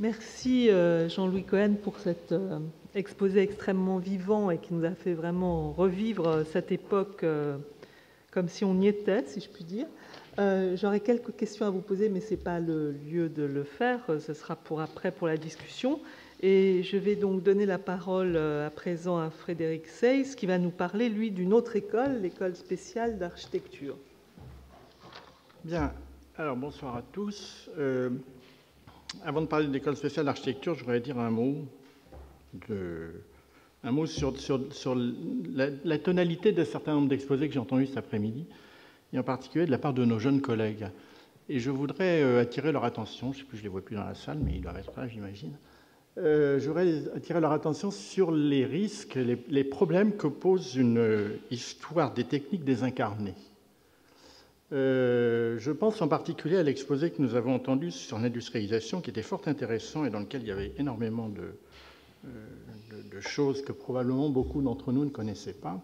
Merci Jean-Louis Cohen pour cet exposé extrêmement vivant et qui nous a fait vraiment revivre cette époque comme si on y était, si je puis dire. J'aurais quelques questions à vous poser, mais ce n'est pas le lieu de le faire. Ce sera pour après, pour la discussion. Et je vais donc donner la parole à présent à Frédéric Seyss, qui va nous parler, lui, d'une autre école, l'école spéciale d'architecture. Bien. Alors, bonsoir à tous. Avant de parler de l'école spéciale d'architecture, je voudrais dire un mot sur la tonalité d'un certain nombre d'exposés que j'ai entendus cet après-midi, et en particulier de la part de nos jeunes collègues. Et je voudrais attirer leur attention, je ne sais plus, je ne les vois plus dans la salle, mais ils doivent être là, j'imagine. Je voudrais attirer leur attention sur les risques, les problèmes que pose une histoire des techniques désincarnées. Je pense en particulier à l'exposé que nous avons entendu sur l'industrialisation, qui était fort intéressant et dans lequel il y avait énormément de choses que probablement beaucoup d'entre nous ne connaissaient pas.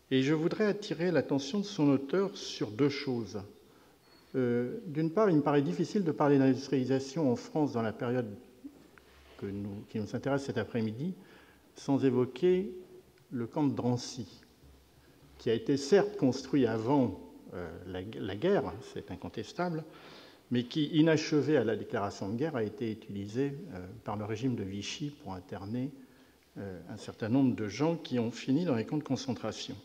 Et je voudrais attirer l'attention de son auteur sur deux choses. D'une part, il me paraît difficile de parler d'industrialisation en France dans la période qui nous intéresse cet après-midi sans évoquer le camp de Drancy, qui a été certes construit avant la guerre, c'est incontestable, mais qui, inachevé à la déclaration de guerre, a été utilisé par le régime de Vichy pour interner un certain nombre de gens qui ont fini dans les camps de concentration.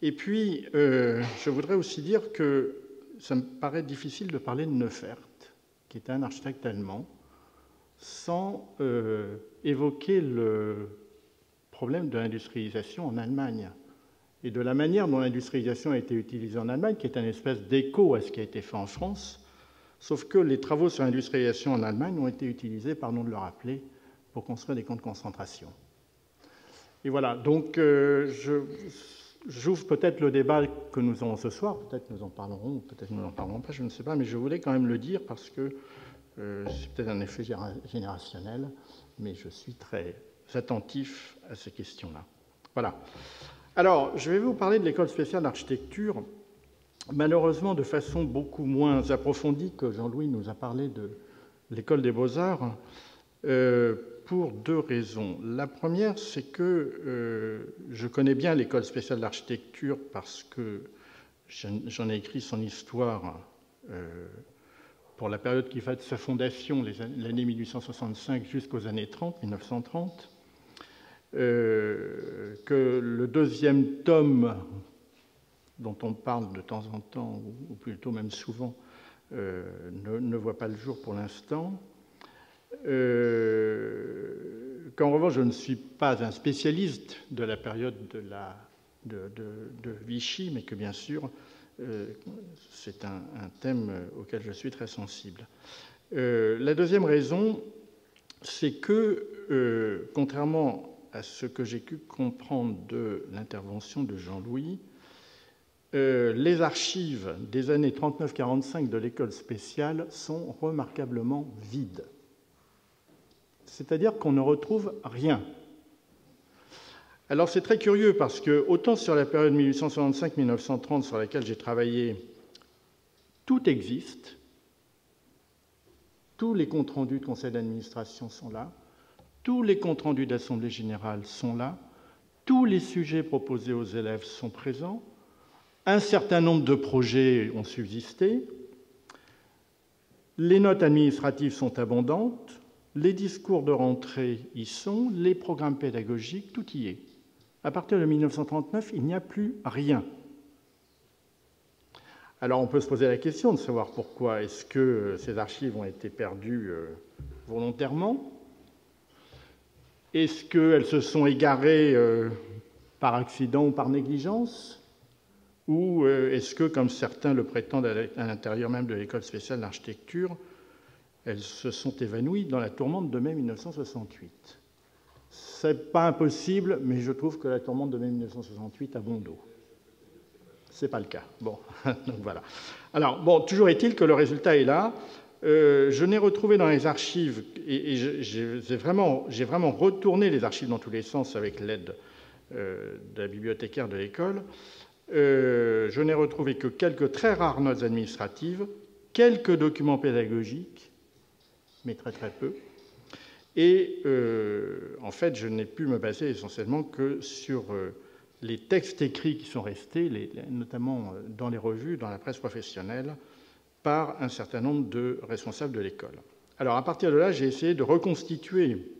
Et puis, je voudrais aussi dire que ça me paraît difficile de parler de Neufert, qui était un architecte allemand, sans évoquer le problème de l'industrialisation en Allemagne et de la manière dont l'industrialisation a été utilisée en Allemagne, qui est une espèce d'écho à ce qui a été fait en France, sauf que les travaux sur l'industrialisation en Allemagne ont été utilisés, pardon de le rappeler, pour construire des camps de concentration. Et voilà, donc j'ouvre peut-être le débat que nous avons ce soir, peut-être nous en parlerons, peut-être nous n'en parlerons pas, je ne sais pas, mais je voulais quand même le dire parce que c'est peut-être un effet générationnel, mais je suis très attentif à ces questions-là. Voilà. Alors, je vais vous parler de l'école spéciale d'architecture, malheureusement de façon beaucoup moins approfondie que Jean-Louis nous a parlé de l'école des Beaux-Arts, pour deux raisons. La première, c'est que je connais bien l'école spéciale d'architecture parce que j'en ai écrit son histoire pour la période qui va de sa fondation, l'année 1865 jusqu'aux années 30, 1930. Que le deuxième tome, dont on parle de temps en temps, ou plutôt même souvent, ne voit pas le jour pour l'instant. Qu'en revanche, je ne suis pas un spécialiste de la période de Vichy, mais que bien sûr, c'est un thème auquel je suis très sensible. La deuxième raison, c'est que, contrairement à ce que j'ai pu comprendre de l'intervention de Jean-Louis, les archives des années 39-45 de l'école spéciale sont remarquablement vides. C'est-à-dire qu'on ne retrouve rien. Alors c'est très curieux parce que, autant sur la période 1865-1930 sur laquelle j'ai travaillé, tout existe, tous les comptes rendus de conseil d'administration sont là, tous les comptes rendus d'assemblée générale sont là, tous les sujets proposés aux élèves sont présents, un certain nombre de projets ont subsisté, les notes administratives sont abondantes, les discours de rentrée y sont, les programmes pédagogiques, tout y est. À partir de 1939, il n'y a plus rien. Alors on peut se poser la question de savoir pourquoi est-ce que ces archives ont été perdues volontairement. Est-ce qu'elles se sont égarées par accident ou par négligence? Ou est-ce que, comme certains le prétendent à l'intérieur même de l'école spéciale d'architecture, elles se sont évanouies dans la tourmente de mai 1968? Ce n'est pas impossible, mais je trouve que la tourmente de mai 1968 a bon dos. Ce n'est pas le cas. Bon, donc voilà. Alors, bon, toujours est-il que le résultat est là. Je n'ai retrouvé dans les archives, et j'ai vraiment retourné les archives dans tous les sens avec l'aide de la bibliothécaire de l'école, je n'ai retrouvé que quelques très rares notes administratives, quelques documents pédagogiques mais très très peu. Et en fait, je n'ai pu me baser essentiellement que sur les textes écrits qui sont restés, notamment dans les revues, dans la presse professionnelle, par un certain nombre de responsables de l'école. Alors, à partir de là, j'ai essayé de reconstituer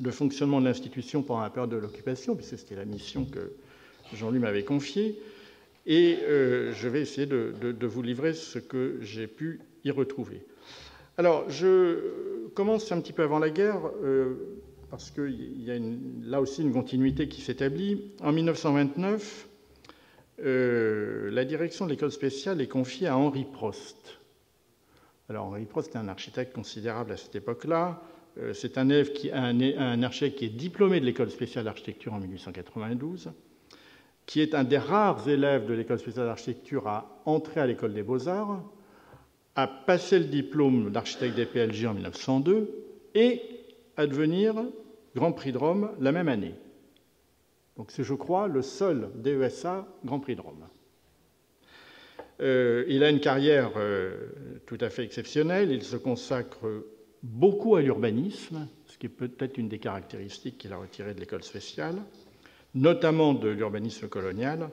le fonctionnement de l'institution pendant la période de l'occupation, puisque c'était la mission que Jean-Louis m'avait confiée, et je vais essayer de vous livrer ce que j'ai pu y retrouver. Alors, je commence un petit peu avant la guerre, parce qu'il y a là aussi une continuité qui s'établit. En 1929, la direction de l'école spéciale est confiée à Henri Prost. Alors, Henri Prost est un architecte considérable à cette époque-là. C'est un architecte qui est diplômé de l'école spéciale d'architecture en 1892, qui est un des rares élèves de l'école spéciale d'architecture à entrer à l'école des Beaux-Arts, à passer le diplôme d'architecte des PLG en 1902 et à devenir Grand Prix de Rome la même année. Donc c'est, je crois, le seul DESA Grand Prix de Rome. Il a une carrière tout à fait exceptionnelle. Il se consacre beaucoup à l'urbanisme, ce qui est peut-être une des caractéristiques qu'il a retirées de l'école spéciale, notamment de l'urbanisme colonial.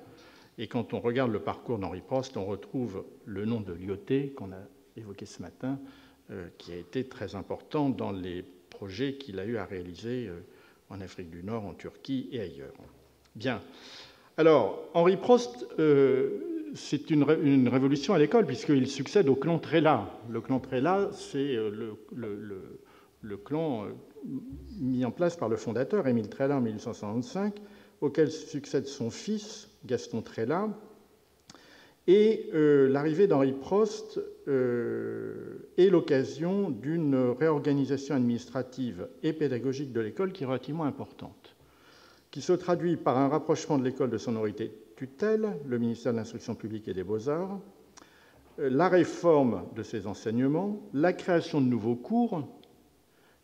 Et quand on regarde le parcours d'Henri Prost, on retrouve le nom de Lyautey, qu'on a évoqué ce matin, qui a été très important dans les projets qu'il a eu à réaliser en Afrique du Nord, en Turquie et ailleurs. Bien. Alors, Henri Prost, c'est une révolution à l'école, puisqu'il succède au clan Trélat. Le clan Trélat, c'est le clan mis en place par le fondateur, Émile Trélat, en 1865, auquel succède son fils, Gaston Trélat. Et l'arrivée d'Henri Prost est l'occasion d'une réorganisation administrative et pédagogique de l'école qui est relativement importante, qui se traduit par un rapprochement de l'école de son autorité tutelle, le ministère de l'Instruction publique et des Beaux-Arts, la réforme de ses enseignements, la création de nouveaux cours,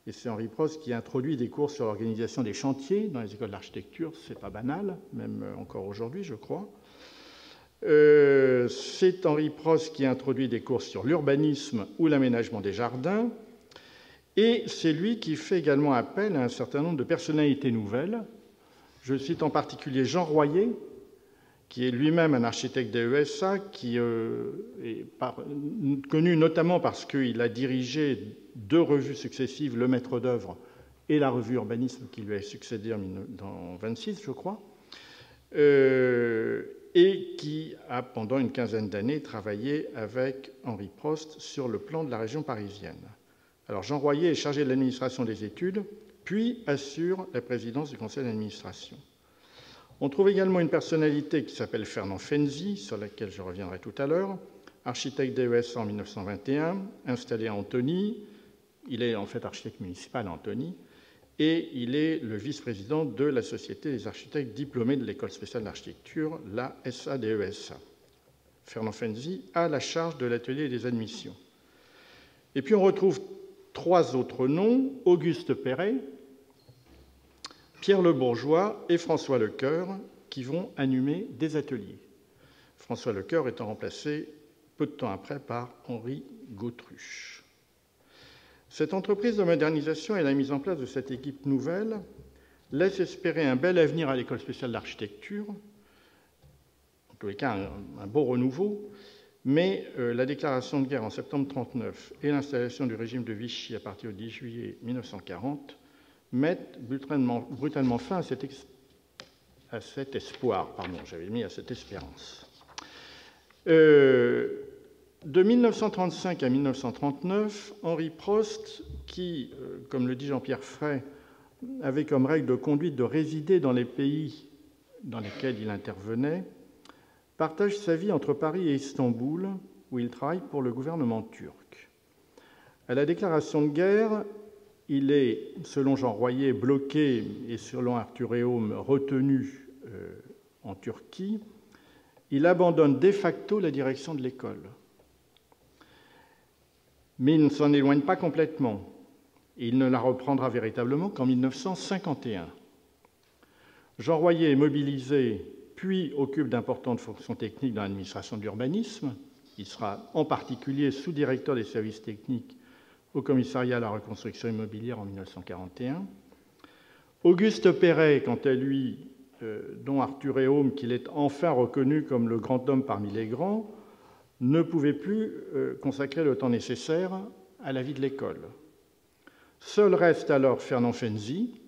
et c'est Henri Prost qui introduit des cours sur l'organisation des chantiers dans les écoles d'architecture, c'est pas banal, même encore aujourd'hui, je crois. C'est Henri Prost qui introduit des cours sur l'urbanisme ou l'aménagement des jardins, et c'est lui qui fait également appel à un certain nombre de personnalités nouvelles. Je cite en particulier Jean Royer, qui est lui-même un architecte DESA, qui est connu notamment parce qu'il a dirigé 2 revues successives, Le Maître d'œuvre et la revue Urbanisme, qui lui a succédé en 1926, je crois, et qui a, pendant une quinzaine d'années, travaillé avec Henri Prost sur le plan de la région parisienne. Alors, Jean Royer est chargé de l'administration des études, puis assure la présidence du conseil d'administration. On trouve également une personnalité qui s'appelle Fernand Fenzi, sur laquelle je reviendrai tout à l'heure, architecte DESA en 1921, installé à Antony. Il est en fait architecte municipal à Antony, et il est le vice-président de la Société des architectes diplômés de l'École spéciale d'architecture, la SADESA. Fernand Fenzi a la charge de l'atelier des admissions. Et puis on retrouve 3 autres noms, Auguste Perret, Pierre Le Bourgeois et François Lecoeur, qui vont animer des ateliers. François Lecoeur étant remplacé peu de temps après par Henri Gautruche. Cette entreprise de modernisation et la mise en place de cette équipe nouvelle laisse espérer un bel avenir à l'École spéciale d'architecture, en tous les cas un beau renouveau, mais la déclaration de guerre en septembre 1939 et l'installation du régime de Vichy à partir du 10 juillet 1940 mettent brutalement fin à cet espoir. Pardon, j'avais mis à cette espérance. De 1935 à 1939, Henri Prost, qui, comme le dit Jean-Pierre Fray, avait comme règle de conduite de résider dans les pays dans lesquels il intervenait, partage sa vie entre Paris et Istanbul, où il travaille pour le gouvernement turc. À la déclaration de guerre, il est, selon Jean Royer, bloqué et selon Arthur Réaume, retenu en Turquie. Il abandonne de facto la direction de l'école. Mais il ne s'en éloigne pas complètement. Et il ne la reprendra véritablement qu'en 1951. Jean Royer est mobilisé, puis occupe d'importantes fonctions techniques dans l'administration de l'urbanisme. Il sera en particulier sous-directeur des services techniques au commissariat à la reconstruction immobilière en 1941. Auguste Perret, quant à lui, dont Arthur Héaume, qu'il est enfin reconnu comme le grand homme parmi les grands, ne pouvait plus consacrer le temps nécessaire à la vie de l'école. Seul reste alors Fernand Fenzi,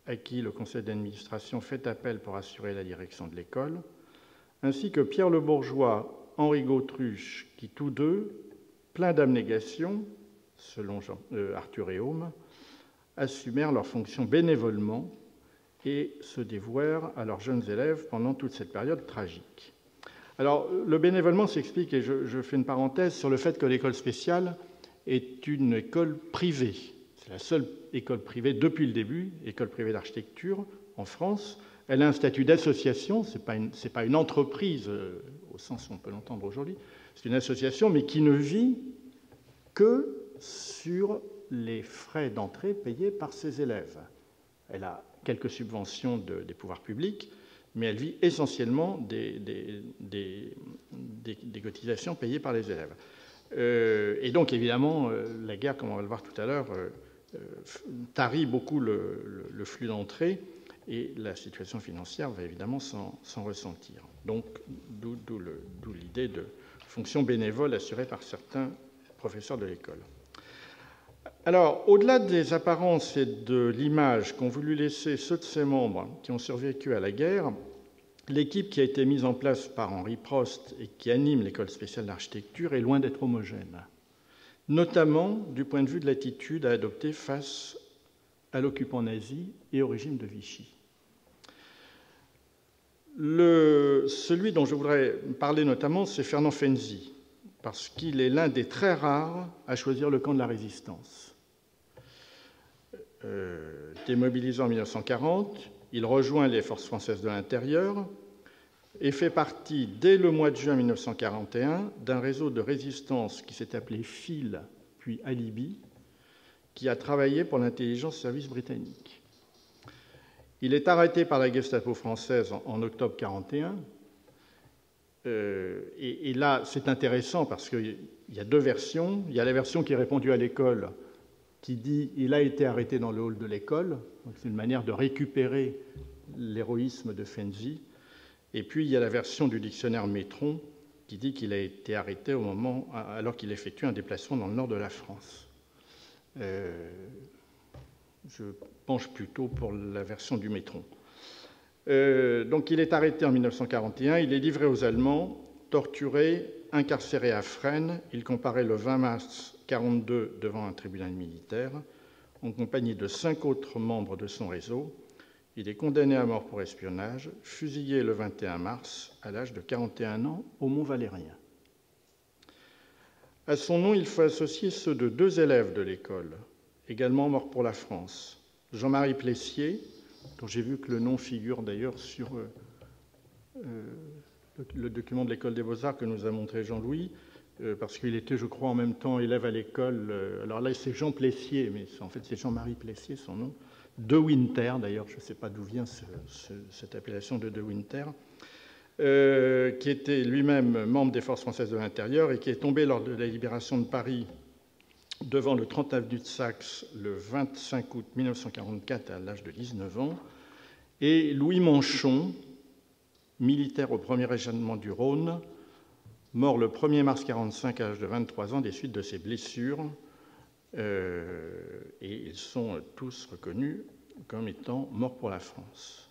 à qui le conseil d'administration fait appel pour assurer la direction de l'école, ainsi que Pierre Le Bourgeois, Henri Gautruche, qui tous deux, pleins d'abnégation, selon Arthur Héaume, assumèrent leurs fonctions bénévolement et se dévouèrent à leurs jeunes élèves pendant toute cette période tragique. Alors, le bénévolement s'explique, et je fais une parenthèse, sur le fait que l'école spéciale est une école privée. C'est la seule école privée depuis le début, école privée d'architecture en France. Elle a un statut d'association, ce n'est pas une entreprise au sens où on peut l'entendre aujourd'hui, c'est une association, mais qui ne vit que sur les frais d'entrée payés par ses élèves. Elle a quelques subventions des pouvoirs publics, mais elle vit essentiellement des cotisations payées par les élèves. Et donc, évidemment, la guerre, comme on va le voir tout à l'heure, tarit beaucoup le flux d'entrée, et la situation financière va évidemment s'en ressentir. Donc, d'où l'idée de fonction bénévole assurée par certains professeurs de l'école. Alors, au-delà des apparences et de l'image qu'ont voulu laisser ceux de ses membres qui ont survécu à la guerre, l'équipe qui a été mise en place par Henri Prost et qui anime l'école spéciale d'architecture est loin d'être homogène, notamment du point de vue de l'attitude à adopter face à l'occupant nazi et au régime de Vichy. Celui dont je voudrais parler notamment, c'est Fernand Fenzi, parce qu'il est l'un des très rares à choisir le camp de la résistance. Démobilisé en 1940, il rejoint les forces françaises de l'intérieur et fait partie, dès le mois de juin 1941, d'un réseau de résistance qui s'est appelé FIL, puis Alibi, qui a travaillé pour l'intelligence service britannique. Il est arrêté par la Gestapo française en octobre 1941. Et là, c'est intéressant parce qu'il y a deux versions. Il y a la version qui est répondue à l'école, qui dit « il a été arrêté dans le hall de l'école ». C'est une manière de récupérer l'héroïsme de Fenzi. Et puis, il y a la version du dictionnaire Métron, qui dit qu'il a été arrêté alors qu'il effectue un déplacement dans le nord de la France. Je penche plutôt pour la version du Métron. Donc il est arrêté en 1941, il est livré aux Allemands, torturé, incarcéré à Fresnes. Il comparaît le 20 mars 1942 devant un tribunal militaire, en compagnie de 5 autres membres de son réseau. Il est condamné à mort pour espionnage, fusillé le 21 mars à l'âge de 41 ans au Mont-Valérien. À son nom, il faut associer ceux de 2 élèves de l'école, également morts pour la France. Jean-Marie Plessier, dont j'ai vu que le nom figure d'ailleurs sur le document de l'École des Beaux-Arts que nous a montré Jean-Louis, parce qu'il était, je crois, en même temps élève à l'école. Alors là, c'est Jean Plessier, mais en fait, c'est Jean-Marie Plessier, son nom. De Winter, d'ailleurs, je ne sais pas d'où vient cette appellation de Winter, qui était lui-même membre des forces françaises de l'intérieur et qui est tombé lors de la libération de Paris devant le 30 avenue de Saxe le 25 août 1944 à l'âge de 19 ans, et Louis Manchon, militaire au 1er régiment du Rhône, mort le 1er mars 1945 à l'âge de 23 ans des suites de ses blessures, et ils sont tous reconnus comme étant morts pour la France.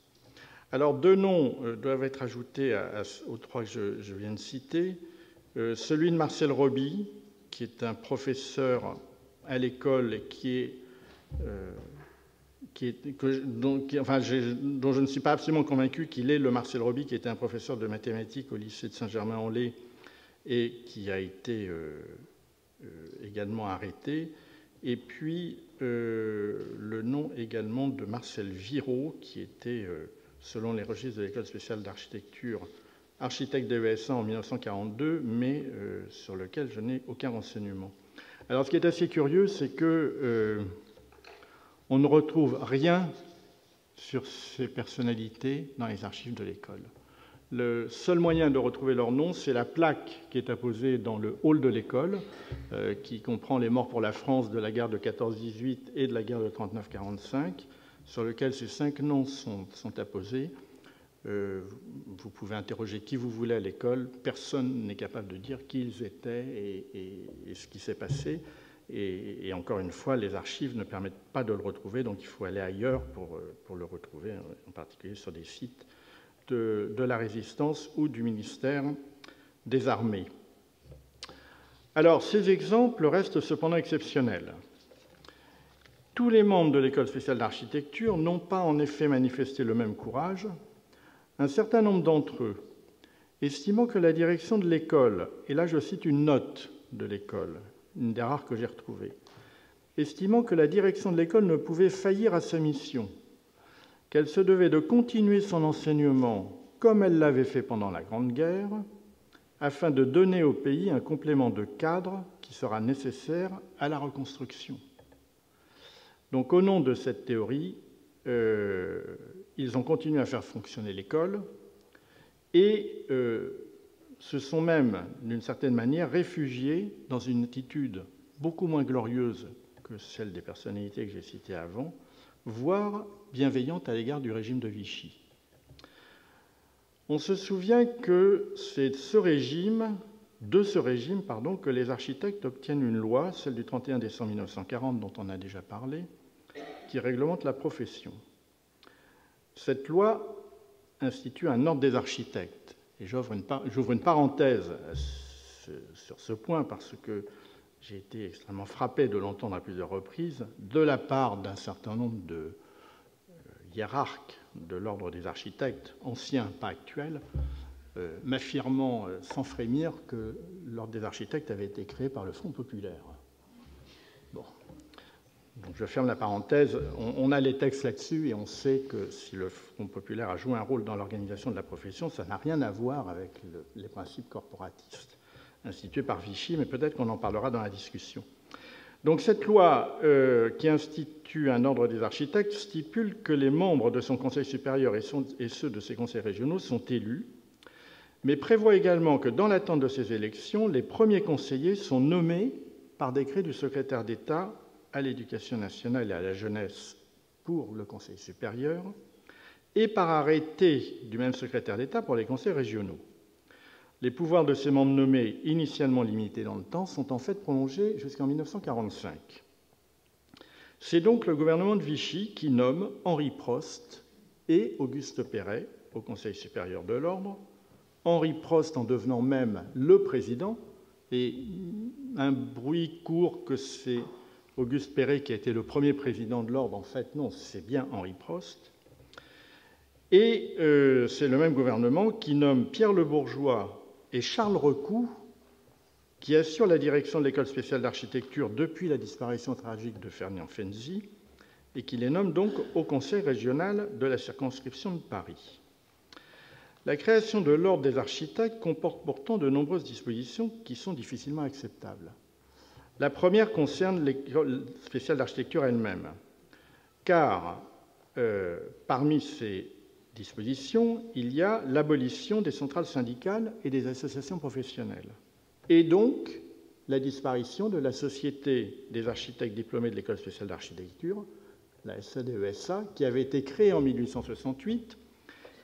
Alors 2 noms doivent être ajoutés aux 3 que je viens de citer. Celui de Marcel Roby, qui est un professeur à l'école et dont je ne suis pas absolument convaincu qu'il est le Marcel Roby, qui était un professeur de mathématiques au lycée de Saint-Germain-en-Laye et qui a été également arrêté. Et puis le nom également de Marcel Viraud, qui était, selon les registres de l'École spéciale d'architecture, architecte de l'ESA en 1942, mais sur lequel je n'ai aucun renseignement. Alors, ce qui est assez curieux, c'est que on ne retrouve rien sur ces personnalités dans les archives de l'école. Le seul moyen de retrouver leur nom, c'est la plaque qui est apposée dans le hall de l'école, qui comprend les morts pour la France de la guerre de 14-18 et de la guerre de 39-45, sur lequel ces 5 noms sont apposés. Vous pouvez interroger qui vous voulez à l'école, personne n'est capable de dire qui ils étaient et ce qui s'est passé. Et encore une fois, les archives ne permettent pas de le retrouver, donc il faut aller ailleurs pour le retrouver, en particulier sur des sites de la Résistance ou du ministère des Armées. Alors, ces exemples restent cependant exceptionnels. Tous les membres de l'École spéciale d'architecture n'ont pas en effet manifesté le même courage. Un certain nombre d'entre eux, estimant que la direction de l'école, et là je cite une note de l'école, une des rares que j'ai retrouvées, estimant que la direction de l'école ne pouvait faillir à sa mission, qu'elle se devait de continuer son enseignement comme elle l'avait fait pendant la Grande Guerre, afin de donner au pays un complément de cadre qui sera nécessaire à la reconstruction. Donc, au nom de cette théorie, ils ont continué à faire fonctionner l'école et se sont même, d'une certaine manière, réfugiés dans une attitude beaucoup moins glorieuse que celle des personnalités que j'ai citées avant, voire bienveillante à l'égard du régime de Vichy. On se souvient que c'est de ce régime, que les architectes obtiennent une loi, celle du 31 décembre 1940 dont on a déjà parlé, qui réglemente la profession. Cette loi institue un ordre des architectes. Et j'ouvre une parenthèse sur ce point parce que j'ai été extrêmement frappé de l'entendre à plusieurs reprises de la part d'un certain nombre de hiérarques de l'ordre des architectes, anciens, pas actuels, m'affirmant sans frémir que l'ordre des architectes avait été créé par le Front populaire. Bon. Donc je ferme la parenthèse. On a les textes là-dessus et on sait que si le Front populaire a joué un rôle dans l'organisation de la profession, ça n'a rien à voir avec les principes corporatistes institués par Vichy, mais peut-être qu'on en parlera dans la discussion. Donc cette loi qui institue un ordre des architectes stipule que les membres de son conseil supérieur et ceux de ses conseils régionaux sont élus, mais prévoit également que dans l'attente de ces élections, les premiers conseillers sont nommés par décret du secrétaire d'État à l'Éducation nationale et à la jeunesse pour le Conseil supérieur, et par arrêté du même secrétaire d'État pour les conseils régionaux. Les pouvoirs de ces membres nommés, initialement limités dans le temps, sont en fait prolongés jusqu'en 1945. C'est donc le gouvernement de Vichy qui nomme Henri Prost et Auguste Perret au Conseil supérieur de l'Ordre, Henri Prost en devenant même le président, et un bruit court que c'est Auguste Perret qui a été le premier président de l'Ordre. En fait, non, c'est bien Henri Prost. Et c'est le même gouvernement qui nomme Pierre Le Bourgeois et Charles Recou, qui assurent la direction de l'École spéciale d'architecture depuis la disparition tragique de Ferdinand Fenzi, et qui les nomme donc au Conseil régional de la circonscription de Paris. La création de l'Ordre des architectes comporte pourtant de nombreuses dispositions qui sont difficilement acceptables. La première concerne l'École spéciale d'architecture elle-même, car parmi ces dispositions, il y a l'abolition des centrales syndicales et des associations professionnelles, et donc la disparition de la Société des architectes diplômés de l'École spéciale d'architecture, la SADESA, qui avait été créée en 1868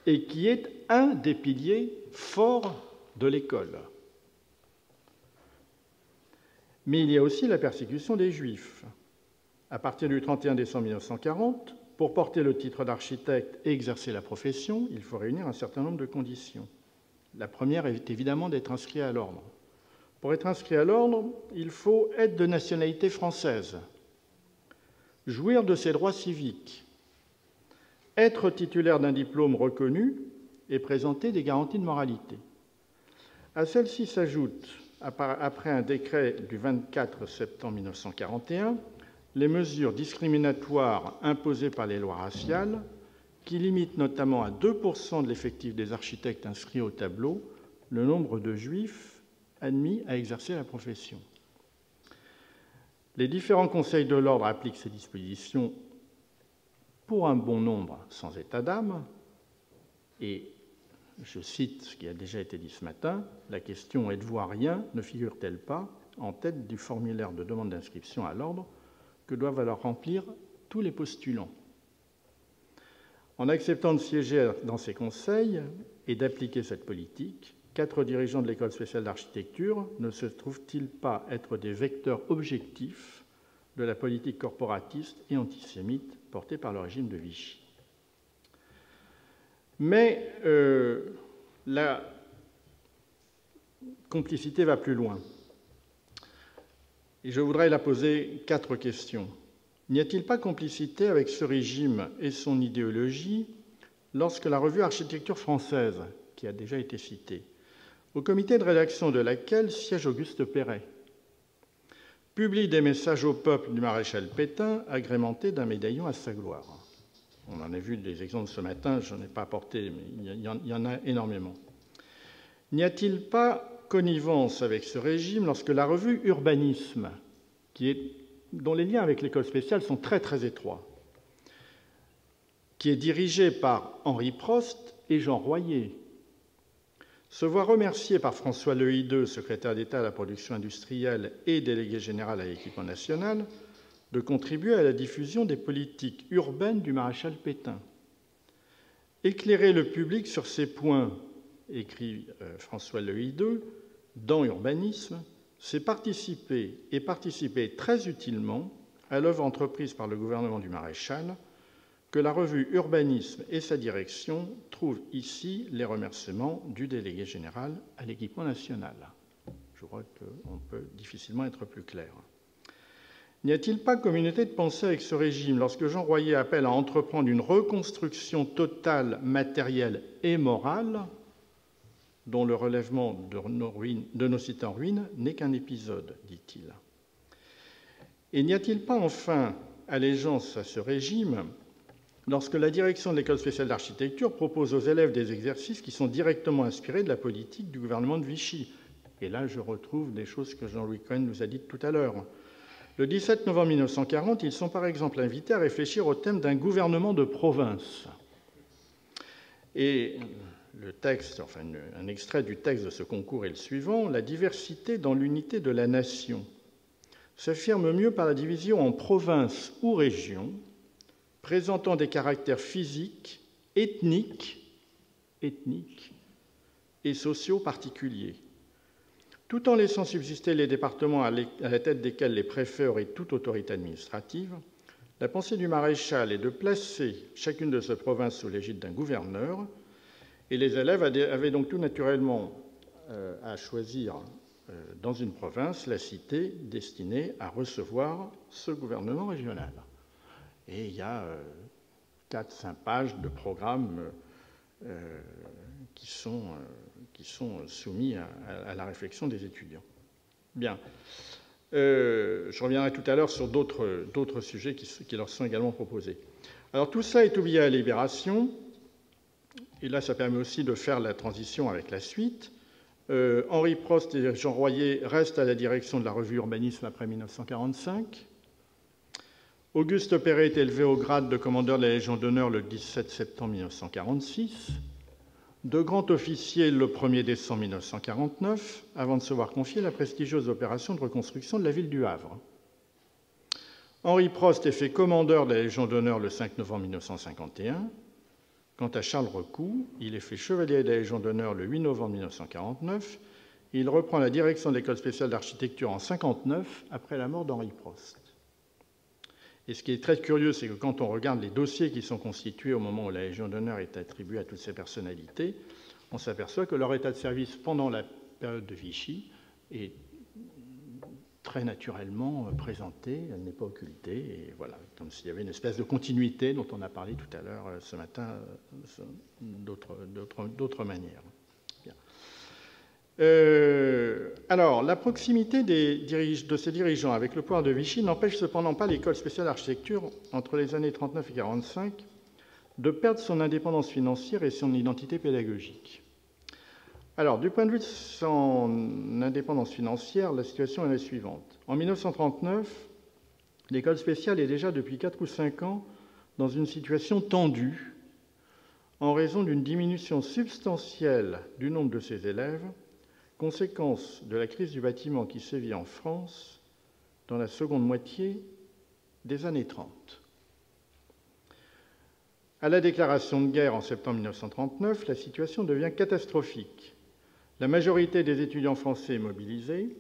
et qui est un des piliers forts de l'école. Mais il y a aussi la persécution des Juifs. À partir du 31 décembre 1940, pour porter le titre d'architecte et exercer la profession, il faut réunir un certain nombre de conditions. La première est évidemment d'être inscrit à l'ordre. Pour être inscrit à l'ordre, il faut être de nationalité française, jouir de ses droits civiques, être titulaire d'un diplôme reconnu et présenter des garanties de moralité. À celle-ci s'ajoute, après un décret du 24 septembre 1941, les mesures discriminatoires imposées par les lois raciales, qui limitent notamment à 2% de l'effectif des architectes inscrits au tableau le nombre de juifs admis à exercer la profession. Les différents conseils de l'ordre appliquent ces dispositions pour un bon nombre sans état d'âme, et je cite ce qui a déjà été dit ce matin, « La question êtes-vous à rien ne figure-t-elle pas en tête du formulaire de demande d'inscription à l'ordre que doivent alors remplir tous les postulants ?» En acceptant de siéger dans ces conseils et d'appliquer cette politique, 4 dirigeants de l'École spéciale d'architecture ne se trouvent-ils pas être des vecteurs objectifs de la politique corporatiste et antisémite portée par le régime de Vichy? Mais la complicité va plus loin. Et je voudrais la poser 4 questions. N'y a-t-il pas complicité avec ce régime et son idéologie lorsque la revue Architecture française, qui a déjà été citée, au comité de rédaction de laquelle siège Auguste Perret, publie des messages au peuple du maréchal Pétain agrémentés d'un médaillon à sa gloire? On en a vu des exemples ce matin, je n'en ai pas apporté, mais il y en a énormément. N'y a-t-il pas connivence avec ce régime lorsque la revue Urbanisme, dont les liens avec l'école spéciale sont très très étroits, qui est dirigée par Henri Prost et Jean Royer, se voit remercié par François Lehideux, secrétaire d'État à la production industrielle et délégué général à l'équipement national, de contribuer à la diffusion des politiques urbaines du maréchal Pétain. Éclairer le public sur ces points, écrit François Lehideux, dans Urbanisme, c'est participer très utilement à l'œuvre entreprise par le gouvernement du maréchal, que la revue Urbanisme et sa direction trouvent ici les remerciements du délégué général à l'équipement national. Je crois qu'on peut difficilement être plus clair. N'y a-t-il pas communauté de pensée avec ce régime lorsque Jean Royer appelle à entreprendre une reconstruction totale, matérielle et morale, dont le relèvement de nos cités en ruine n'est qu'un épisode, dit-il? Et n'y a-t-il pas enfin allégeance à ce régime lorsque la direction de l'École spéciale d'architecture propose aux élèves des exercices qui sont directement inspirés de la politique du gouvernement de Vichy? Et là, je retrouve des choses que Jean-Louis Cohen nous a dites tout à l'heure. Le 17 novembre 1940, ils sont par exemple invités à réfléchir au thème d'un gouvernement de province. Et le texte, enfin un extrait du texte de ce concours est le suivant: « La diversité dans l'unité de la nation s'affirme mieux par la division en provinces ou régions, présentant des caractères physiques, ethniques et sociaux particuliers, tout en laissant subsister les départements à la tête desquels les préfets auraient toute autorité administrative. La pensée du maréchal est de placer chacune de ces provinces sous l'égide d'un gouverneur, et les élèves avaient donc tout naturellement à choisir dans une province la cité destinée à recevoir ce gouvernement régional. » Et il y a 4-5 pages de programmes qui sont soumis à la réflexion des étudiants. Bien. Je reviendrai tout à l'heure sur d'autres sujets qui leur sont également proposés. Alors tout ça est oublié à la Libération, et là ça permet aussi de faire la transition avec la suite. Henri Prost et Jean Royer restent à la direction de la revue Urbanisme après 1945. Auguste Perret est élevé au grade de commandeur de la Légion d'honneur le 17 septembre 1946, de grand officier le 1er décembre 1949, avant de se voir confier la prestigieuse opération de reconstruction de la ville du Havre. Henri Prost est fait commandeur de la Légion d'honneur le 5 novembre 1951. Quant à Charles Recou, il est fait chevalier de la Légion d'honneur le 8 novembre 1949. Et il reprend la direction de l'École spéciale d'architecture en 1959, après la mort d'Henri Prost. Et ce qui est très curieux, c'est que quand on regarde les dossiers qui sont constitués au moment où la Légion d'honneur est attribuée à toutes ces personnalités, on s'aperçoit que leur état de service pendant la période de Vichy est très naturellement présenté, elle n'est pas occultée, et voilà, comme s'il y avait une espèce de continuité dont on a parlé tout à l'heure ce matin d'autres manières. Bien. Alors, la proximité de ces dirigeants avec le pouvoir de Vichy n'empêche cependant pas l'École spéciale d'architecture, entre les années 39 et 1945, de perdre son indépendance financière et son identité pédagogique. Alors, du point de vue de son indépendance financière, la situation est la suivante. En 1939, l'École spéciale est déjà depuis 4 ou 5 ans dans une situation tendue en raison d'une diminution substantielle du nombre de ses élèves, conséquence de la crise du bâtiment qui sévit en France dans la seconde moitié des années 30. À la déclaration de guerre en septembre 1939, la situation devient catastrophique. La majorité des étudiants français est mobilisée.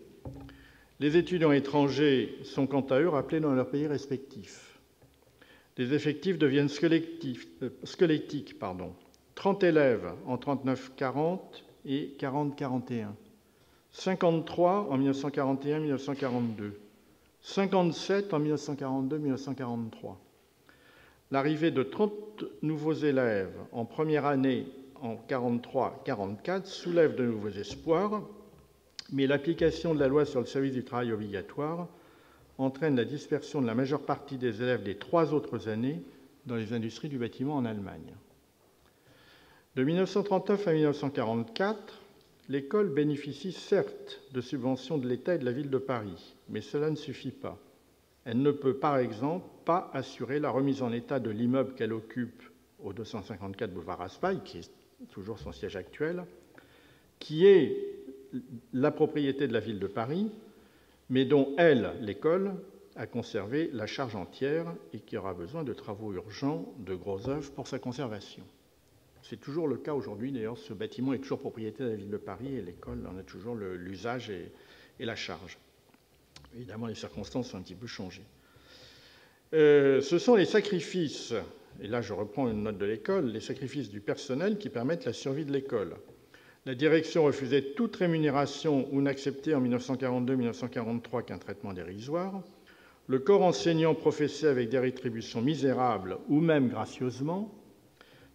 Les étudiants étrangers sont quant à eux rappelés dans leurs pays respectifs. Les effectifs deviennent squelettiques. 30 élèves en 39-40 et 40-41. 53 en 1941-1942. 57 en 1942-1943. L'arrivée de 30 nouveaux élèves en première année en 43-44 soulève de nouveaux espoirs, mais l'application de la loi sur le service du travail obligatoire entraîne la dispersion de la majeure partie des élèves des 3 autres années dans les industries du bâtiment en Allemagne. De 1939 à 1944, l'école bénéficie certes de subventions de l'État et de la ville de Paris, mais cela ne suffit pas. Elle ne peut, par exemple, pas assurer la remise en état de l'immeuble qu'elle occupe au 254 boulevard Raspail, qui est toujours son siège actuel, qui est la propriété de la ville de Paris, mais dont elle, l'école, a conservé la charge entière et qui aura besoin de travaux urgents, de gros œuvres pour sa conservation. C'est toujours le cas aujourd'hui, d'ailleurs, ce bâtiment est toujours propriété de la ville de Paris et l'école en a toujours l'usage et la charge. Évidemment, les circonstances ont un petit peu changé. Ce sont les sacrifices, et là je reprends une note de l'école, les sacrifices du personnel qui permettent la survie de l'école. La direction refusait toute rémunération ou n'acceptait en 1942-1943 qu'un traitement dérisoire. Le corps enseignant professait avec des rétributions misérables ou même gracieusement.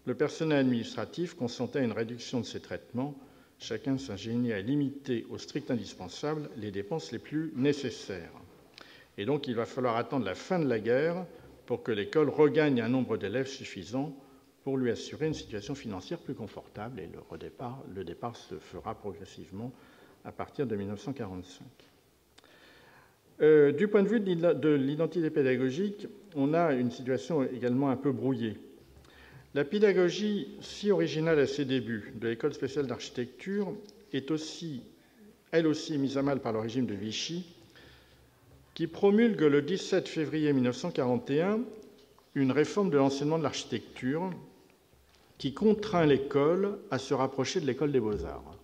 Le personnel administratif consentait à une réduction de ces traitements. Chacun s'ingéniait à limiter au strict indispensable les dépenses les plus nécessaires. Et donc il va falloir attendre la fin de la guerre pour que l'école regagne un nombre d'élèves suffisant pour lui assurer une situation financière plus confortable. Et le départ se fera progressivement à partir de 1945. Du point de vue de l'identité pédagogique, on a une situation également un peu brouillée. La pédagogie, si originale à ses débuts, de l'École spéciale d'architecture est aussi, elle aussi, mise à mal par le régime de Vichy, qui promulgue le 17 février 1941 une réforme de l'enseignement de l'architecture qui contraint l'école à se rapprocher de l'école des beaux-arts.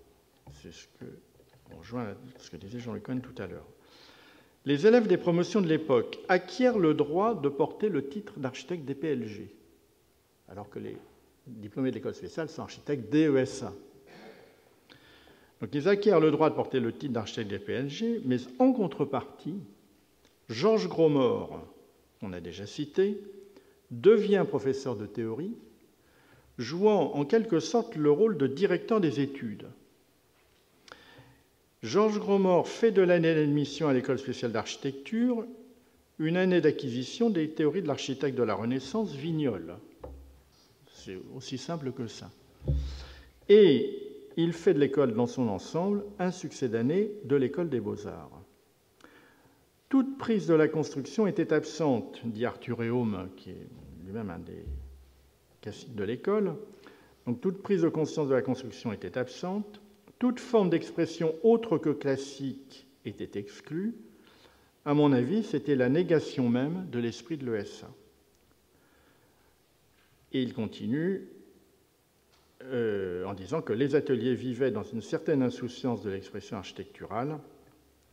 C'est ce que rejoint ce que disait Jean-Luc Cohen tout à l'heure. Les élèves des promotions de l'époque acquièrent le droit de porter le titre d'architecte DPLG, alors que les diplômés de l'école spéciale sont architectes DESA. Donc ils acquièrent le droit de porter le titre d'architecte DPLG, mais en contrepartie, Georges Grosmort, qu'on a déjà cité, devient professeur de théorie, jouant en quelque sorte le rôle de directeur des études. Georges Grosmort fait de l'année d'admission à l'école spéciale d'architecture une année d'acquisition des théories de l'architecte de la Renaissance, Vignol. C'est aussi simple que ça. Et il fait de l'école dans son ensemble un succès d'année de l'école des beaux-arts. Toute prise de la construction était absente, dit Arthur Réaume, qui est lui-même un des caciques de l'école. Donc toute prise de conscience de la construction était absente. Toute forme d'expression autre que classique était exclue. À mon avis, c'était la négation même de l'esprit de l'ESA. Et il continue en disant que les ateliers vivaient dans une certaine insouciance de l'expression architecturale.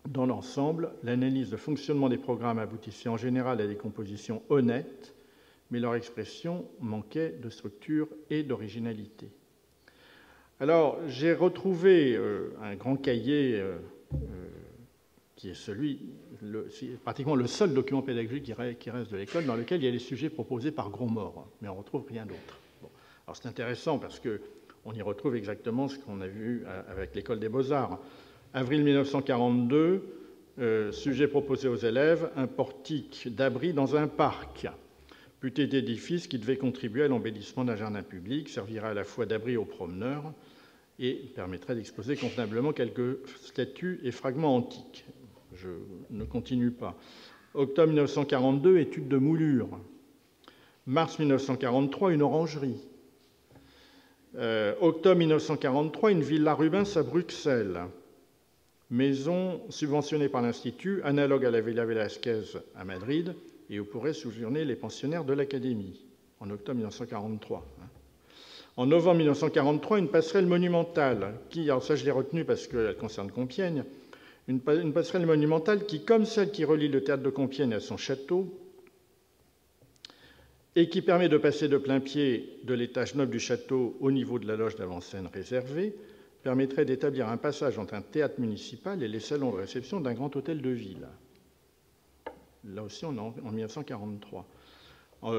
Dans l'ensemble, l'analyse de fonctionnement des programmes aboutissait en général à des compositions honnêtes, mais leur expression manquait de structure et d'originalité. Alors, j'ai retrouvé un grand cahier qui est c'est pratiquement le seul document pédagogique qui reste de l'école, dans lequel il y a les sujets proposés par Grosmort, mais on ne retrouve rien d'autre. Bon. Alors c'est intéressant parce qu'on y retrouve exactement ce qu'on a vu avec l'école des beaux-arts. Avril 1942, sujet proposé aux élèves, un portique d'abri dans un parc. Puté d'édifice qui devait contribuer à l'embellissement d'un jardin public, servira à la fois d'abri aux promeneurs et permettrait d'exposer convenablement quelques statues et fragments antiques. Je ne continue pas. Octobre 1942, étude de moulure. Mars 1943, une orangerie. Octobre 1943, une villa Rubens à Bruxelles, maison subventionnée par l'Institut, analogue à la Villa Velázquez à Madrid, et où pourraient séjourner les pensionnaires de l'Académie, en octobre 1943. En novembre 1943, une passerelle monumentale, qui, alors ça je l'ai retenue parce qu'elle concerne Compiègne, une passerelle monumentale qui, comme celle qui relie le théâtre de Compiègne à son château, et qui permet de passer de plein pied de l'étage 9 du château au niveau de la loge d'avant-scène réservée, permettrait d'établir un passage entre un théâtre municipal et les salons de réception d'un grand hôtel de ville. Là aussi, on est en 1943.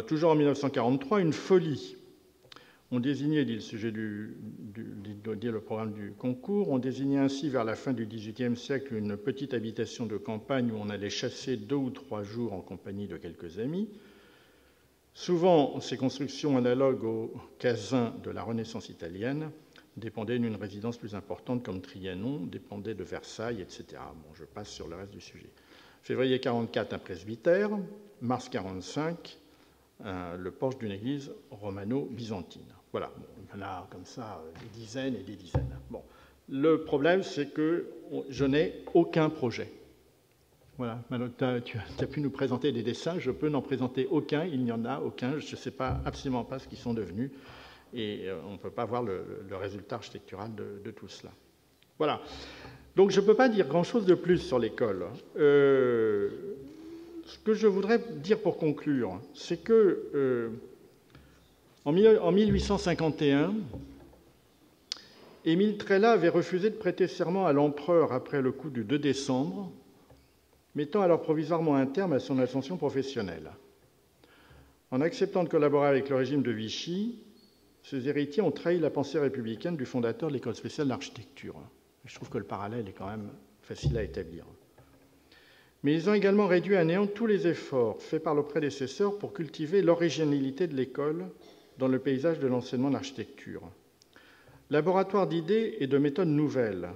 Toujours en 1943, une folie. On désignait, dit le sujet dit le programme du concours, on désignait ainsi vers la fin du XVIIIe siècle une petite habitation de campagne où on allait chasser 2 ou 3 jours en compagnie de quelques amis. Souvent, ces constructions analogues aux casins de la Renaissance italienne dépendaient d'une résidence plus importante comme Trianon, dépendaient de Versailles, etc. Bon, je passe sur le reste du sujet. Février 1944, un presbytère. Mars 1945, le porche d'une église romano-byzantine. Voilà, bon, il y en a comme ça des dizaines et des dizaines. Bon. Le problème, c'est que je n'ai aucun projet. Voilà, tu as pu nous présenter des dessins, je peux n'en présenter aucun, il n'y en a aucun, je ne sais absolument pas ce qu'ils sont devenus, et on ne peut pas voir le résultat architectural de tout cela. Voilà. Donc je ne peux pas dire grand-chose de plus sur l'école. Ce que je voudrais dire pour conclure, c'est que en 1851, Émile Trélat avait refusé de prêter serment à l'empereur après le coup du 2 décembre, mettant alors provisoirement un terme à son ascension professionnelle. En acceptant de collaborer avec le régime de Vichy, ses héritiers ont trahi la pensée républicaine du fondateur de l'École spéciale d'architecture. Je trouve que le parallèle est quand même facile à établir. Mais ils ont également réduit à néant tous les efforts faits par leurs prédécesseurs pour cultiver l'originalité de l'école dans le paysage de l'enseignement d'architecture. Laboratoire d'idées et de méthodes nouvelles,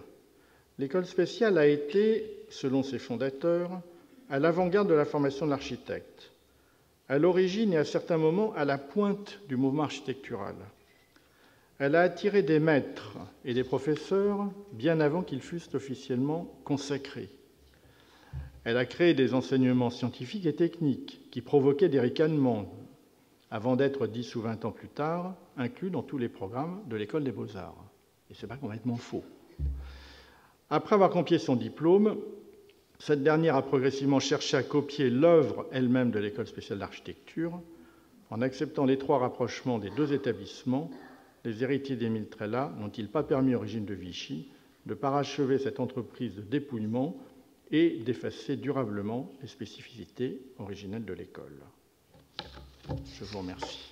l'école spéciale a été, selon ses fondateurs, à l'avant-garde de la formation de l'architecte, à l'origine et à certains moments à la pointe du mouvement architectural. Elle a attiré des maîtres et des professeurs bien avant qu'ils fussent officiellement consacrés. Elle a créé des enseignements scientifiques et techniques qui provoquaient des ricanements, avant d'être 10 ou 20 ans plus tard inclus dans tous les programmes de l'École des Beaux-Arts. Et ce n'est pas complètement faux. Après avoir copié son diplôme, cette dernière a progressivement cherché à copier l'œuvre elle-même de l'École spéciale d'architecture. En acceptant l'étroit rapprochement des 2 établissements, les héritiers d'Émile Trélat n'ont-ils pas permis au régime de Vichy de parachever cette entreprise de dépouillement et d'effacer durablement les spécificités originelles de l'école. Je vous remercie.